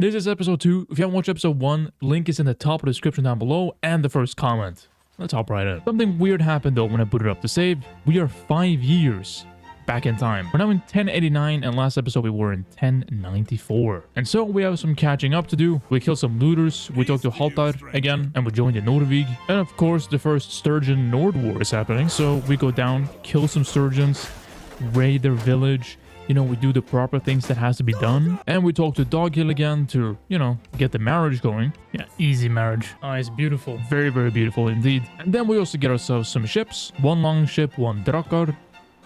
This is episode 2. If you haven't watched episode 1, link is in the top of the description down below and the first comment. Let's hop right in. Something weird happened though when I booted up the save. We are 5 years back in time. We're now in 1089 and last episode we were in 1094. And so we have some catching up to do. We killed some looters, we talked to Haltar again, and we joined the Nordvig. And of course the first Sturgeon Nord War is happening. So we go down, kill some Sturgeons, raid their village. You know, we do the proper things that has to be done. And we talk to Doghill again to, you know, get the marriage going. Yeah, easy marriage. Oh, it's beautiful. Very, very beautiful indeed. And then we also get ourselves some ships. One long ship, one Drakkar.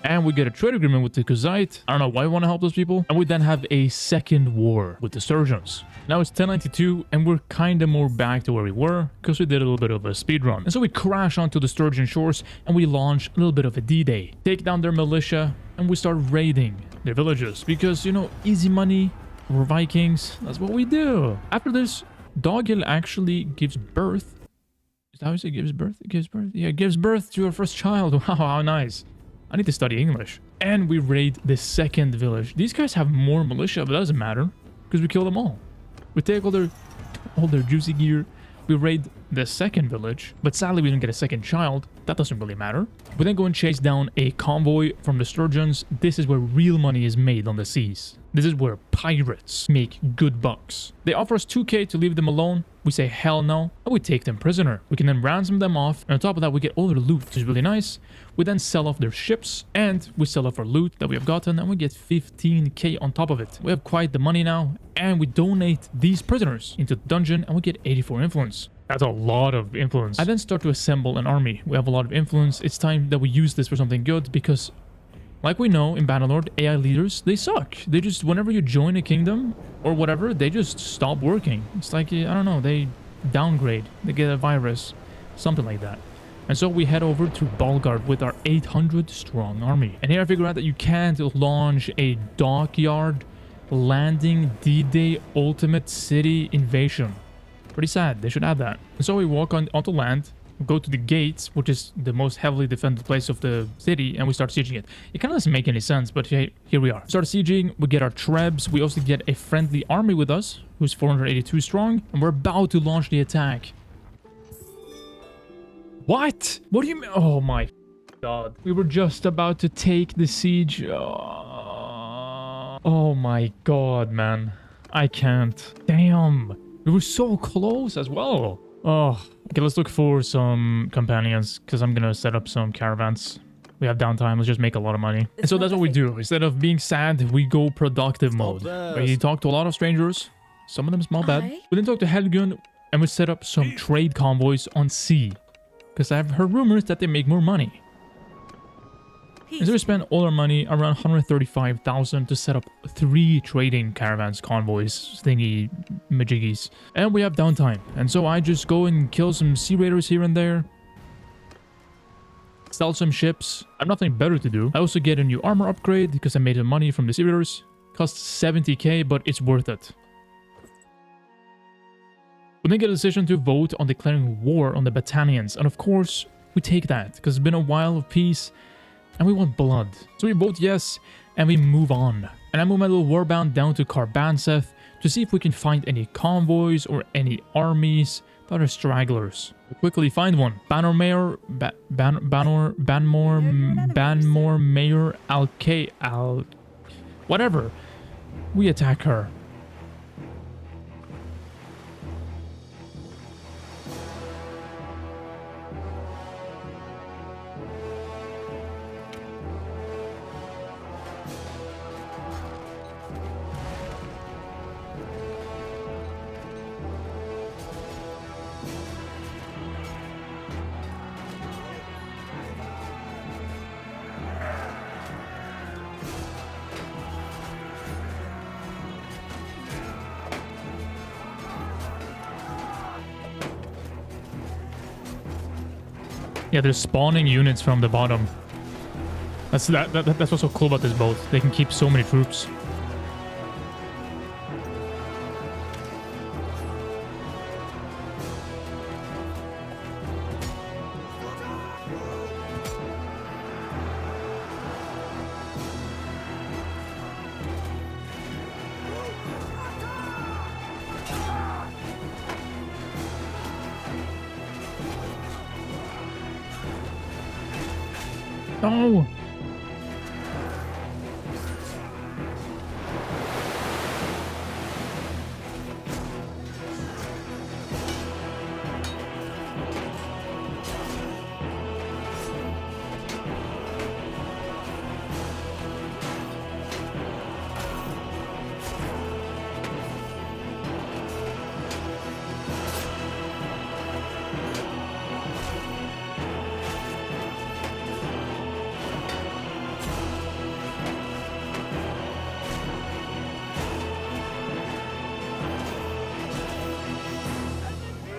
And we get a trade agreement with the Kuzite. I don't know why we want to help those people. And we then have a second war with the Sturgeons. Now it's 1092 and we're kind of more back to where we were because we did a little bit of a speed run. And so we crash onto the Sturgeon shores and we launch a little bit of a D-Day. Take down their militia and we start raiding their villages because, you know, easy money, we're Vikings, that's what we do. After this, Doghill actually gives birth. Is that how you say gives birth? It gives birth? Yeah, gives birth to her first child. Wow, how nice. I need to study English. And we raid the second village. These guys have more militia, but it doesn't matter because we kill them all. We take all their juicy gear. We raid the second village, but sadly we don't get a second child. That doesn't really matter. We then go and chase down a convoy from the Sturgeons. This is where real money is made on the seas. This is where pirates make good bucks. They offer us 2k to leave them alone. We say hell no, and we take them prisoner. We can then ransom them off, and on top of that we get all their loot, which is really nice. We then sell off their ships, and we sell off our loot that we have gotten, and we get 15k on top of it. We have quite the money now, and we donate these prisoners into the dungeon, and we get 84 influence. That's a lot of influence. I then start to assemble an army. We have a lot of influence. It's time that we use this for something good because, like we know in Bannerlord, AI leaders, they suck. They just, whenever you join a kingdom or whatever, they just stop working. It's like, I don't know, they downgrade. They get a virus, something like that. And so we head over to Balgard with our 800 strong army. And here I figure out that you can't launch a dockyard landing D-Day ultimate city invasion. Pretty sad. They should add that. And so we walk onto land, go to the gates, which is the most heavily defended place of the city, and we start sieging it. It kind of doesn't make any sense, but here we are. Start sieging, we get our trebs, we also get a friendly army with us, who's 482 strong, and we're about to launch the attack. What? What do you mean? Oh my god. We were just about to take the siege. Oh my god, man. I can't. Damn. We were so close as well. Oh, okay, let's look for some companions because I'm gonna set up some caravans. We have downtime, let's just make a lot of money. And so that's what we do. Instead of being sad, we go productive mode. We talk to a lot of strangers. Some of them smell bad. We then talk to Helgun and we set up some trade convoys on sea. Because I've heard rumors that they make more money. And so we spent all our money, around 135,000, to set up 3 trading caravans, convoys, thingy, majiggies. And we have downtime. And so I just go and kill some sea raiders here and there. Sell some ships. I have nothing better to do. I also get a new armor upgrade because I made the money from the sea raiders. Costs 70k, but it's worth it. We then get a decision to vote on declaring war on the Battanians. And of course, we take that because it's been a while of peace. And we want blood. So we vote yes, and we move on. And I move my little warband down to Karbanseth to see if we can find any convoys or any armies that are stragglers. We quickly find one. Banmore Mayor whatever. We attack her. Yeah, they're spawning units from the bottom. That's what's so cool about this boat. They can keep so many troops. No!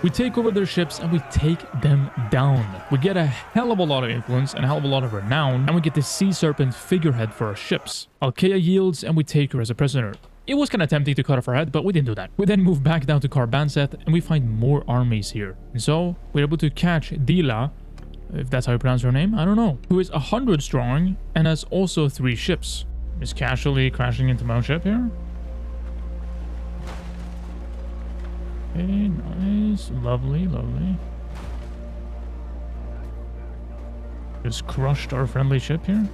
We take over their ships and we take them down. We get a hell of a lot of influence and a hell of a lot of renown, and we get the Sea Serpent figurehead for our ships. Alkea yields and we take her as a prisoner. It was kind of tempting to cut off her head, but we didn't do that. We then move back down to Carbanset and we find more armies here. And so we're able to catch Dila, if that's how you pronounce her name, I don't know, who is 100 strong and has also 3 ships. Just casually crashing into my own ship here. Okay, nice. Lovely, lovely. Just crushed our friendly ship here.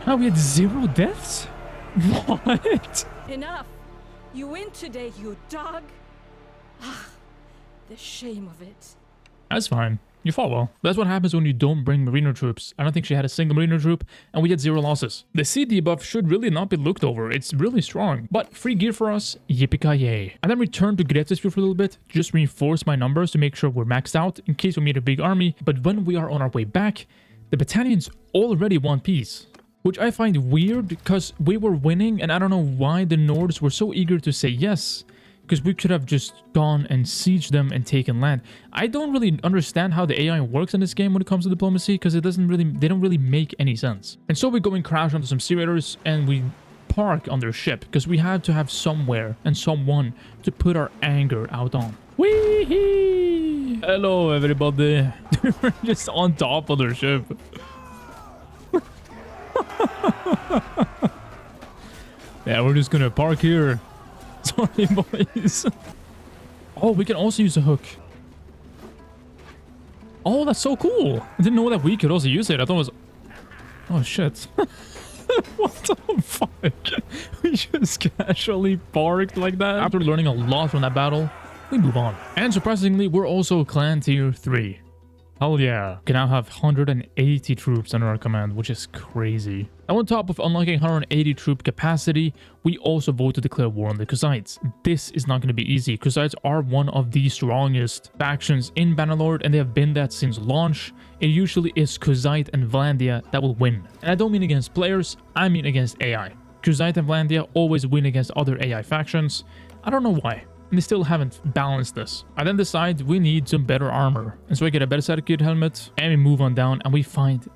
How we had 0 deaths? What? Enough! You win today, you dog! Ah, the shame of it. That's fine. You fought well. That's what happens when you don't bring Mariner troops. I don't think she had a single Mariner troop, and we get 0 losses. The C debuff should really not be looked over. It's really strong. But free gear for us, yippee-ki-yay. I then return to Gretisfield for a little bit, just reinforce my numbers to make sure we're maxed out in case we meet a big army. But when we are on our way back, the battalions already want peace. Which I find weird because we were winning and I don't know why the Nords were so eager to say yes. Because we could have just gone and sieged them and taken land. I don't really understand how the AI works in this game when it comes to diplomacy because they don't really make any sense. And so we go and crash onto some sea raiders and we park on their ship because we had to have somewhere and someone to put our anger out on. Wee-hee! Hello everybody. We're just on top of their ship. Yeah, we're just gonna park here. Sorry, boys. Oh, we can also use a hook. Oh, that's so cool. I didn't know that we could also use it. I thought it was... Oh, shit. What the fuck? We just casually parked like that. After learning a lot from that battle, we move on. And surprisingly, we're also clan tier 3. Hell yeah. We can now have 180 troops under our command, which is crazy. And on top of unlocking 180 troop capacity, we also vote to declare war on the Khuzaits. This is not going to be easy. Khuzaits are one of the strongest factions in Bannerlord, and they have been that since launch. It usually is Khuzait and Valandia that will win. And I don't mean against players, I mean against AI. Khuzait and Valandia always win against other AI factions. I don't know why. And they still haven't balanced this. I then decide we need some better armor. And so I get a Berserker helmet and we move on down and we find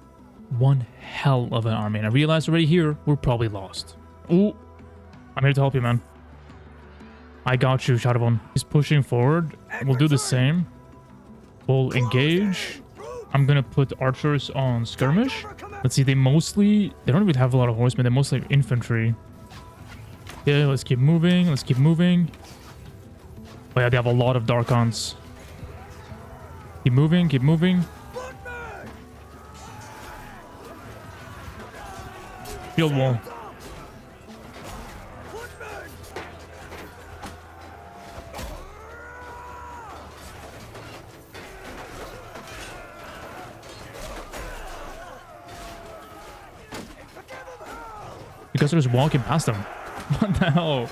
one hell of an army. And I realize already here, we're probably lost. Ooh, I'm here to help you, man. I got you, Shadowbone. He's pushing forward. We'll do the same. We'll engage. I'm gonna put archers on skirmish. Let's see, they don't really have a lot of horsemen. They're mostly infantry. Yeah, let's keep moving. Let's keep moving. Oh yeah, they have a lot of Darkons. Keep moving, keep moving. Field wall. Because they're just walking past them. What the hell?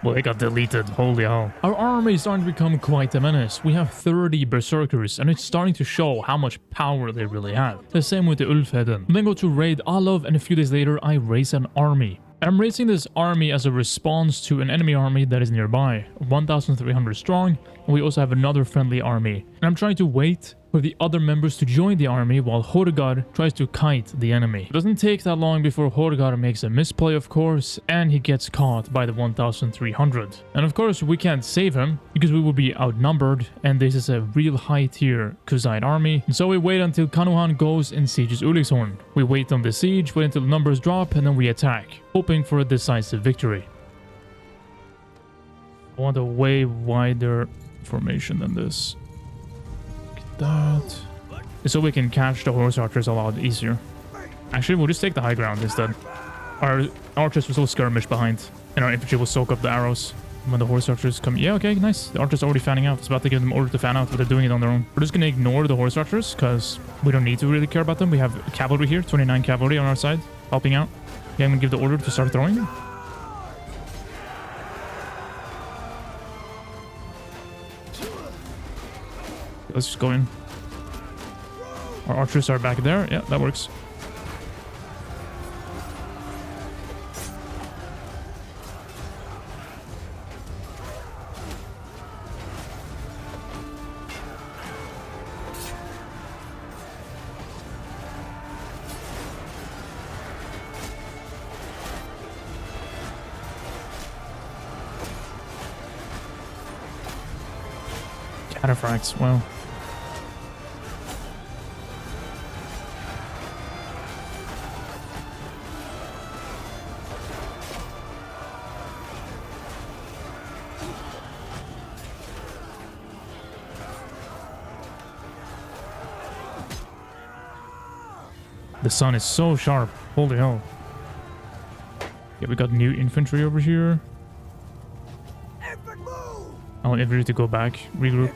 Well, they got deleted. Holy hell. Our army is starting to become quite a menace. We have 30 berserkers, and it's starting to show how much power they really have. The same with the Ulfheden. Then go to raid Alov, and a few days later, I raise an army. And I'm raising this army as a response to an enemy army that is nearby, 1,300 strong, and we also have another friendly army. And I'm trying to wait for the other members to join the army while Horgard tries to kite the enemy. It doesn't take that long before Horgard makes a misplay, of course, and he gets caught by the 1,300. And of course, we can't save him because we will be outnumbered, and this is a real high-tier Khuzite army. And so we wait until Kanuhan goes and sieges Ulrikshorn. We wait on the siege, wait until the numbers drop, and then we attack, hoping for a decisive victory. I want a way wider formation than this. That, so we can catch the horse archers a lot easier. Actually, we'll just take the high ground instead. Our archers will still skirmish behind, and our infantry will soak up the arrows when the horse archers come. Yeah, okay, nice. The archers are already fanning out. It's about to give them order to fan out, but they're doing it on their own. We're just gonna ignore the horse archers because we don't need to really care about them. We have cavalry here, 29 cavalry on our side, helping out. Yeah, I'm gonna give the order to start throwing. Let's just go in. Our archers are back there. Yeah, that works. Cataphracts, wow. The sun is so sharp. Holy hell. Yeah, we got new infantry over here. I want infantry to go back, regroup.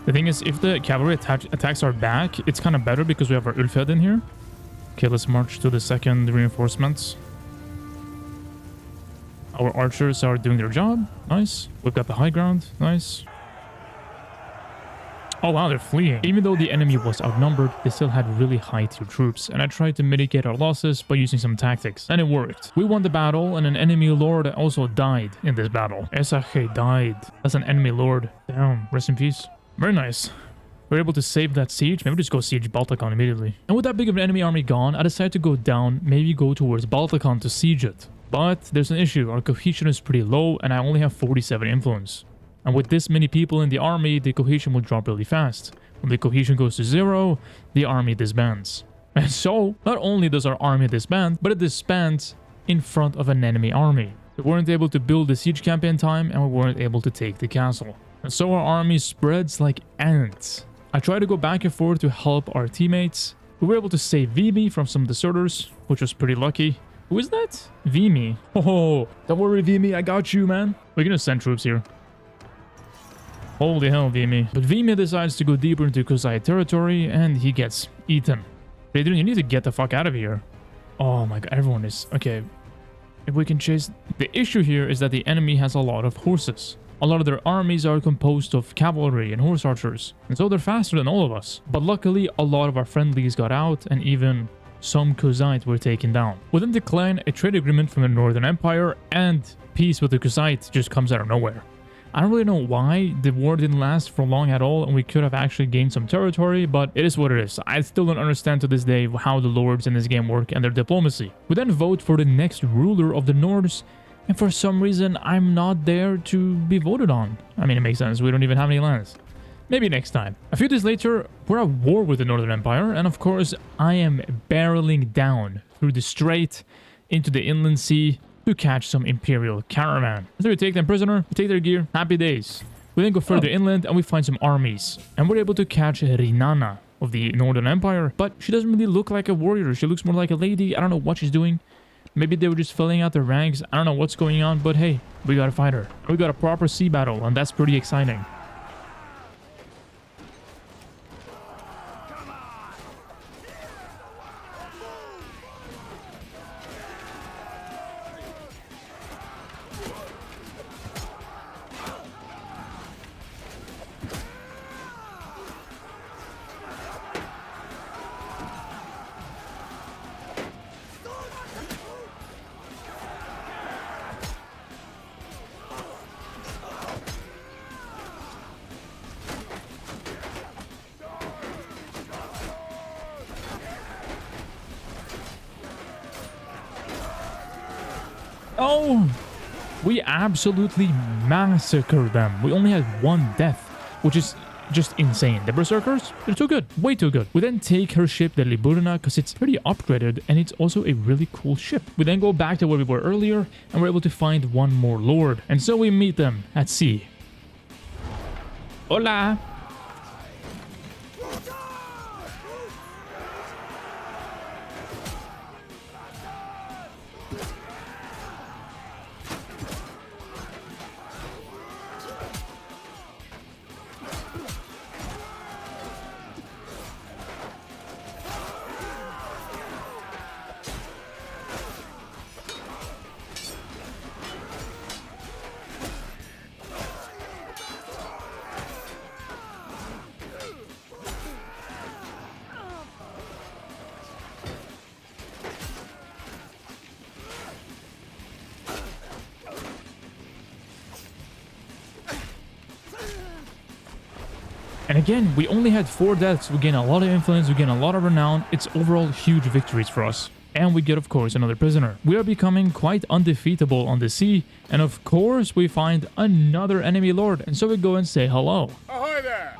The thing is, if the cavalry attacks our back, it's kind of better because we have our Ulfhed in here. Okay, let's march to the second reinforcements. Our archers are doing their job. Nice. We've got the high ground. Nice. Oh wow, they're fleeing. Even though the enemy was outnumbered, they still had really high tier troops, and I tried to mitigate our losses by using some tactics, and it worked. We won the battle, and an enemy lord also died in this battle. Esache died. That's an enemy lord. Damn, rest in peace. Very nice. We're able to save that siege. Maybe just go siege Baltakon immediately. And with that big of an enemy army gone, I decided to go down, maybe go towards Baltakon to siege it. But there's an issue. Our cohesion is pretty low, and I only have 47 influence. And with this many people in the army, the cohesion will drop really fast. When the cohesion goes to 0, the army disbands. And so, not only does our army disband, but it disbands in front of an enemy army. We weren't able to build the siege camp in time, and we weren't able to take the castle. And so our army spreads like ants. I tried to go back and forth to help our teammates. We were able to save Vimy from some deserters, which was pretty lucky. Who is that? Vimy. Oh, don't worry, Vimy, I got you, man. We're gonna send troops here. Holy hell, Vimy. But Vimy decides to go deeper into Khuzite territory, and he gets eaten. Raiden, you need to get the fuck out of here. Oh my god, everyone is... Okay. If we can chase... The issue here is that the enemy has a lot of horses. A lot of their armies are composed of cavalry and horse archers, and so they're faster than all of us. But luckily, a lot of our friendlies got out, and even some Khuzite were taken down. Within the clan, a trade agreement from the Northern Empire and peace with the Khuzite just comes out of nowhere. I don't really know why the war didn't last for long at all and we could have actually gained some territory, but it is what it is. I still don't understand to this day how the lords in this game work and their diplomacy. We then vote for the next ruler of the Nords, and for some reason I'm not there to be voted on. I mean, it makes sense. We don't even have any lands. Maybe next time. A few days later, we're at war with the Northern Empire, and of course, I am barreling down through the strait into the inland sea to catch some Imperial caravan. So we take them prisoner, we take their gear, happy days. We then go further inland and we find some armies, and we're able to catch Rinana of the Northern Empire, but she doesn't really look like a warrior. She looks more like a lady. I don't know what she's doing. Maybe they were just filling out their ranks. I don't know what's going on, but hey, we gotta fight her. We got a proper sea battle, and that's pretty exciting. Oh, we absolutely massacred them. We only had one death, which is just insane. The Berserkers, they're too good, way too good. We then take her ship, the Liburna, because it's pretty upgraded and it's also a really cool ship. We then go back to where we were earlier and we're able to find one more lord. And so we meet them at sea. Hola. And again, we only had 4 deaths. We gain a lot of influence, we gain a lot of renown. It's overall huge victories for us. And we get, of course, another prisoner. We are becoming quite undefeatable on the sea. And of course, we find another enemy lord. And so we go and say hello. Ahoy there!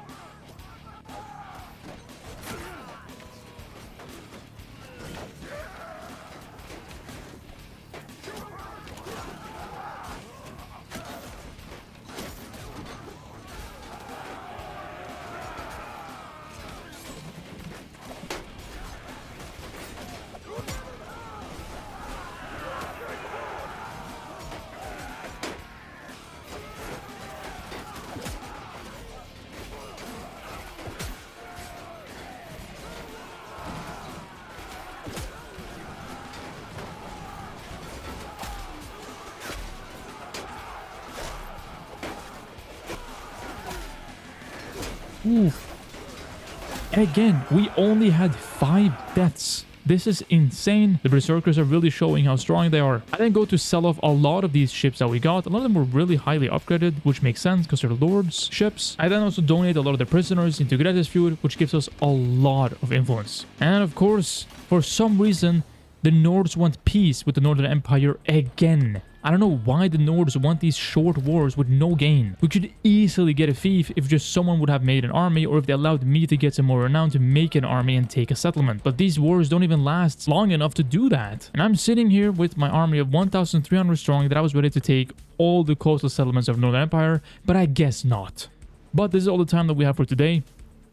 Oof. And again, we only had 5 deaths. This is insane. The Berserkers are really showing how strong they are. I then go to sell off a lot of these ships that we got. A lot of them were really highly upgraded, which makes sense because they're lords ships. I then also donate a lot of the prisoners into Gretes feud, which gives us a lot of influence. And of course, for some reason, the Nords want peace with the Northern Empire again. I don't know why the Nords want these short wars with no gain. We could easily get a fief if just someone would have made an army, or if they allowed me to get some more renown to make an army and take a settlement. But these wars don't even last long enough to do that. And I'm sitting here with my army of 1,300 strong that I was ready to take all the coastal settlements of Northern Empire, but I guess not. But this is all the time that we have for today.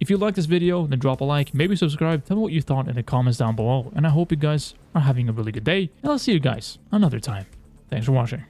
If you like this video, then drop a like, maybe subscribe, tell me what you thought in the comments down below. And I hope you guys are having a really good day, and I'll see you guys another time. Thanks for watching.